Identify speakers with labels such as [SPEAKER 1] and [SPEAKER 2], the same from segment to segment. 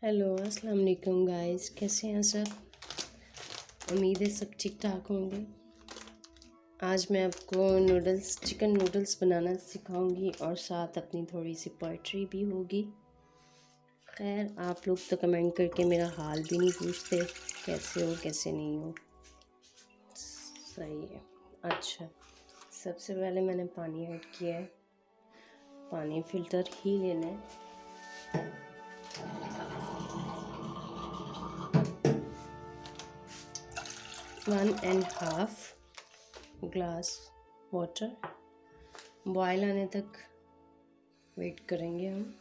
[SPEAKER 1] Hello अस्सलाम वालेकुम guys, कैसे हैं सब। उम्मीद है सब ठीक ठाक होंगे। आज मैं आपको चिकन नूडल्स बनाना सिखाऊंगी और साथ अपनी थोड़ी सी पोइट्री भी होगी। खैर, आप लोग तो कमेंट करके मेरा हाल भी नहीं पूछते, कैसे हो कैसे नहीं हो। सही है। अच्छा, सबसे पहले मैंने पानी ऐड किया है। पानी फ़िल्टर ही लेना है। 1.5 ग्लास वाटर। बॉयल आने तक वेट करेंगे हम।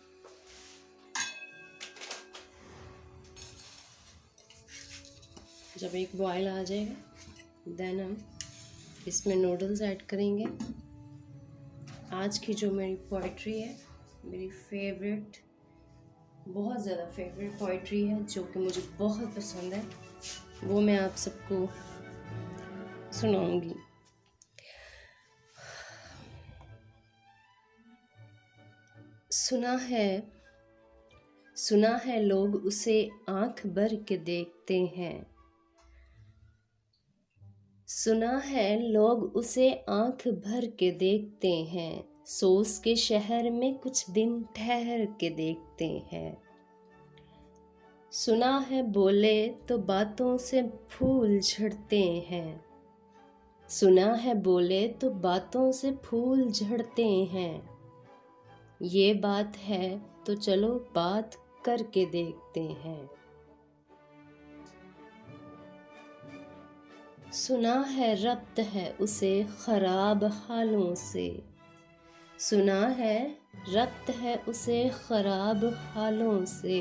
[SPEAKER 1] जब एक बॉयल आ जाएगा देन हम इसमें नूडल्स ऐड करेंगे। आज की जो मेरी पोइट्री है, मेरी फेवरेट, बहुत ज़्यादा फेवरेट पोइट्री है जो कि मुझे बहुत पसंद है, वो मैं आप सबको सुनाऊंगी। सुना है लोग उसे आंख भर के देखते हैं। सुना है लोग उसे आंख भर के देखते हैं। सोच के शहर में कुछ दिन ठहर के देखते हैं। सुना है बोले तो बातों से फूल झड़ते हैं। सुना है बोले तो बातों से फूल झड़ते हैं। ये बात है तो चलो बात करके देखते हैं। सुना है रब्त है उसे खराब हालों से। सुना है रब्त है उसे खराब हालों से।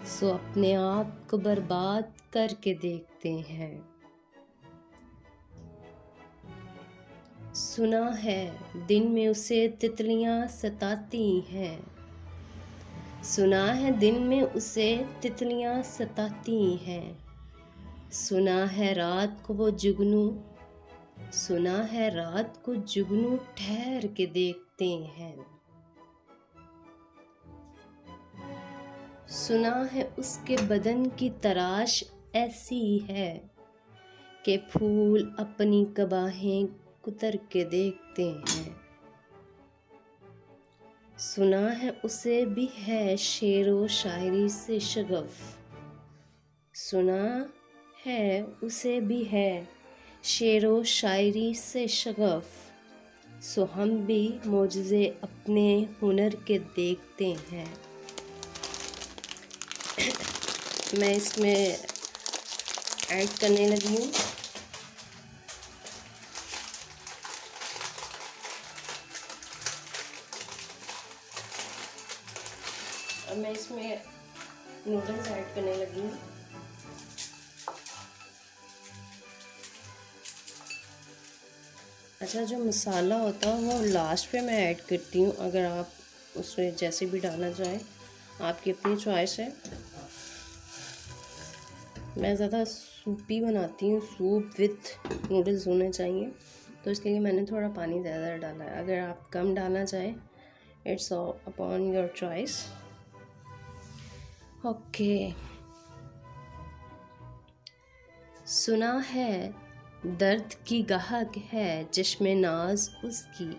[SPEAKER 1] सो अपने आप को बर्बाद करके देखते हैं। सुना है दिन में उसे तितलियां सताती हैं। सुना है दिन में उसे तितलियां सताती हैं। सुना है रात को वो जुगनू, सुना है रात को जुगनू ठहर के देखते हैं। सुना है उसके बदन की तराश ऐसी है कि फूल अपनी कबाहें कुतर के देखते हैं। सुना है उसे भी है शेरो शायरी से शगफ। सुना है उसे भी है शेरो शायरी से शगफ। सो हम भी मोजज़े अपने हुनर के देखते हैं। मैं इसमें ऐड करने लगी हूँ और मैं इसमें नूडल्स ऐड करने लगी हूँ। अच्छा, जो मसाला होता है वो लास्ट पे मैं ऐड करती हूँ। अगर आप उसमें जैसे भी डालना चाहें, आपकी अपनी चॉइस है। मैं ज़्यादा सूपी बनाती हूँ, सूप विथ नूडल्स होने चाहिए, तो इसके लिए मैंने थोड़ा पानी ज़्यादा डाला है। अगर आप कम डालना चाहें, it's upon your choice. Okay. सुना है दर्द की गाहक है चश्मे नाज उसकी।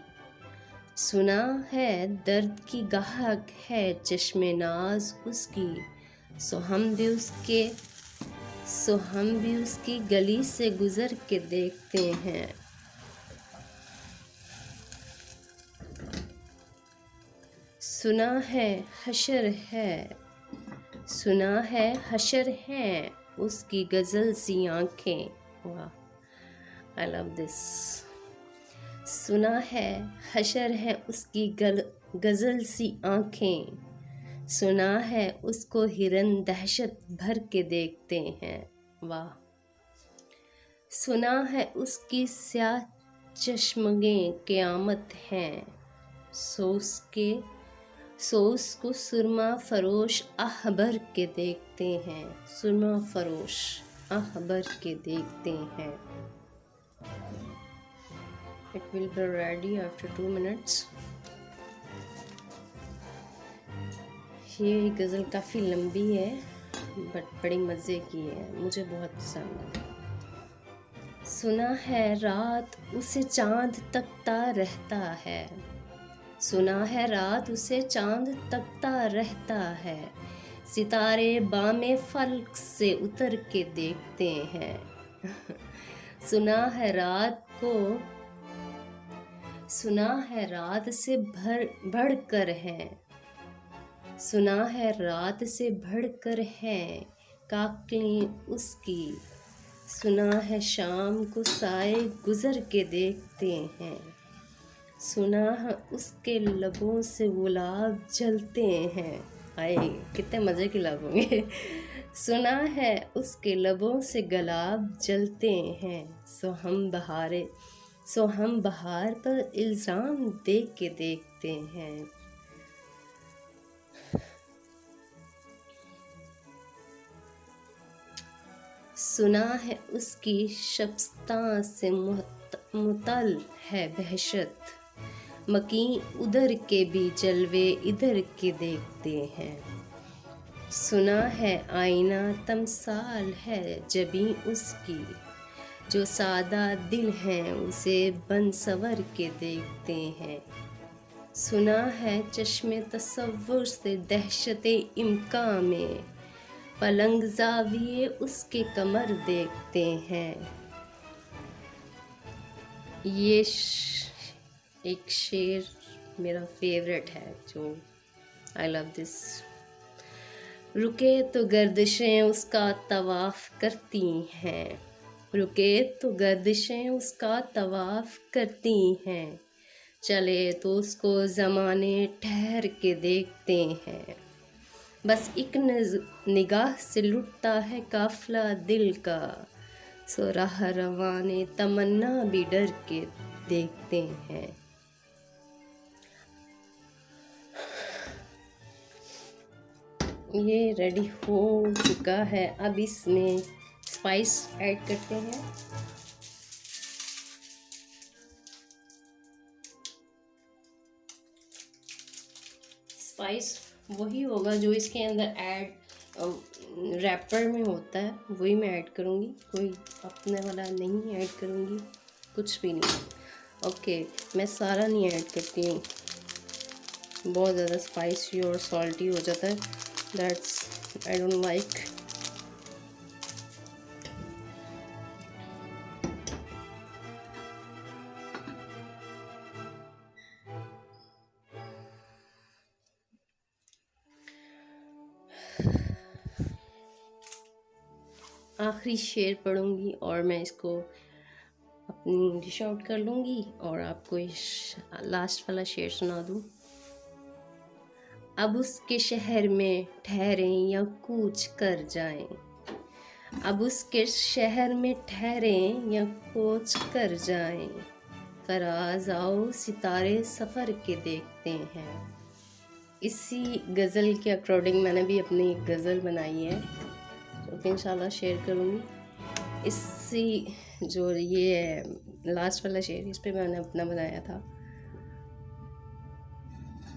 [SPEAKER 1] सुना है दर्द की गाहक है चश्मे नाज उसकी। सो हम भी उसकी गली से गुजर के देखते हैं। सुना है हशर है, सुना है हशर है उसकी गज़ल सी आँखें। वाह, आई लव दिस। सुना है हशर है उसकी गज़ल सी आँखें। सुना है उसको हिरन दहशत भर के देखते हैं। वाह। सुना है उसकी स्याह चश्मगें क़यामत हैं। सो उसको सुरमा फरोश आह भर के देखते हैं। सुरमा फरोश आह भर के देखते हैं। It will be ready after 2 minutes. ये गज़ल काफ़ी लंबी है बट बड़ी मज़े की है, मुझे बहुत पसंद है। सुना है रात उसे चांद तकता रहता है, सुना है रात उसे चांद तकता रहता है, सितारे बामे फल्क से उतर के देखते हैं। सुना है रात को, सुना है रात से बढ़ कर है, सुना है रात से बढ़कर है काकलें उसकी, सुना है शाम को साए गुजर के देखते हैं, सुना है उसके लबों से गुलाब जलते हैं। आए कितने मज़े के लब होंगे। सुना है उसके लबों से गुलाब जलते हैं, सो हम बहार पर इल्ज़ाम दे के देखते हैं। सुना है उसकी शब्स्तां से मुतल है बहशत, मकीं उधर के भी जलवे इधर के देखते हैं। सुना है आईना तमसाल है जबी उसकी, जो सादा दिल हैं उसे बन सवर के देखते हैं। सुना है चश्मे तसव्वुर से दहशते इम्का में, पलंग ज़ाविये उसके कमर देखते हैं। ये एक शेर मेरा फेवरेट है जो आई लव दिस। रुके तो गर्दिशें उसका तवाफ़ करती हैं, रुके तो गर्दिशें उसका तवाफ़ करती हैं, चले तो उसको ज़माने ठहर के देखते हैं। बस एक निगाह से लुटता है काफ़िला दिल का, सो राह रवाने तमन्ना भी डर के देखते हैं। ये रेडी हो चुका है, अब इसमें स्पाइस ऐड करते हैं। स्पाइस वही होगा जो इसके अंदर ऐड रैपर में होता है, वही मैं ऐड करूँगी, कोई अपने वाला नहीं ऐड करूँगी, कुछ भी नहीं। ओके, मैं सारा नहीं ऐड करती हूँ, बहुत ज़्यादा स्पाइसी और सॉल्टी हो जाता है, दैट्स आई डोंट लाइक। आखिरी शेर पढ़ूंगी और मैं इसको अपनी डिश आउट कर लूँगी और आपको लास्ट वाला शेर सुना दूँ। अब उसके शहर में ठहरें या कूच कर जाएं, अब उसके शहर में ठहरें या कूच कर जाएं, फराज आओ सितारे सफ़र के देखते हैं। इसी गज़ल के अकॉर्डिंग मैंने भी अपनी एक गज़ल बनाई है जो कि इंशाल्लाह शेयर करूँगी। इसी जो ये है लास्ट वाला शेर, इस पे मैंने अपना बनाया था।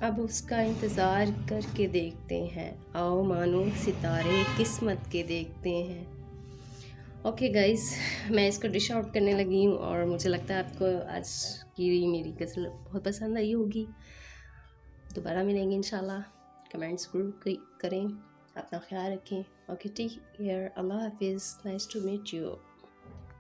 [SPEAKER 1] अब उसका इंतज़ार करके देखते हैं, आओ मानो सितारे किस्मत के देखते हैं। ओके गाइस, मैं इसको डिश आउट करने लगी हूँ और मुझे लगता है आपको आज की मेरी गज़ल बहुत पसंद आई होगी। दोबारा मिलेंगे इंशाल्लाह, कमेंट्स ज़रूर करें, अपना ख्याल रखें। ओके, टेक केयर, अल्लाह हाफिज़, नाइस टू मीट यू।